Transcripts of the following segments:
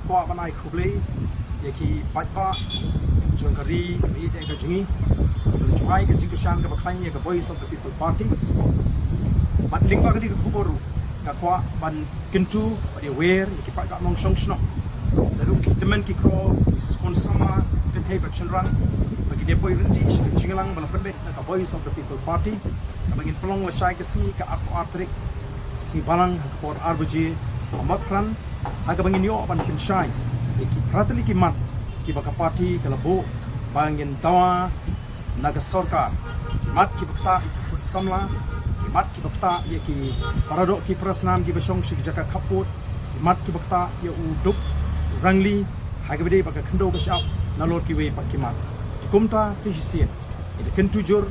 kwa banai khublei yaki paipa jongkari kali de ka jingi juai ka jingkushan ka bakhai ka voice of the people party bat lingwa kali ka khuboru ka kwa ban kintu ba aware yaki pa ka nong song sno lalu ki teman ki kro sponsama kentai ba chenrang bagi dia poi rendi ka jingalang bala pendek ka voice of the people party ka bagi pelong la shai ka si ka aku artrik si balang ka por arbuje amat kran aga bangin yo ban pinshai ki pratali ki mat ki baka party kalabo bangin tawa naga sarkar mat ki bakta ki samla ki mat ki bakta ye ki paradok ki prasnam ki basong shi jaka kaput ki mat ki bakta ye uduk rangli haga bede baka khando bashap nalor ki we pak ki mat kumta si sien ide kentujur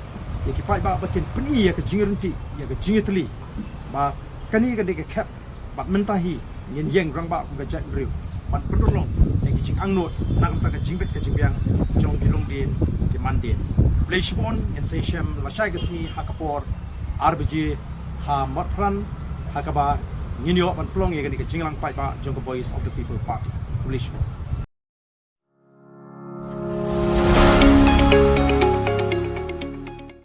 ye ki pai ba bakin peni ye ka jingirenti ye ka jingitli ba kani ka de ka kap ba mentahi yen yeng rang ba ka jat riu ban pendulong yang jing angnot nang ta ka jingbet ka jingbiang jong kilong din di mandin leishbon en seshem la shaigasi hakapor arbj ha matran hakaba nginyo ban plong ye ka jinglang pai ba jong voice of the people party leishbon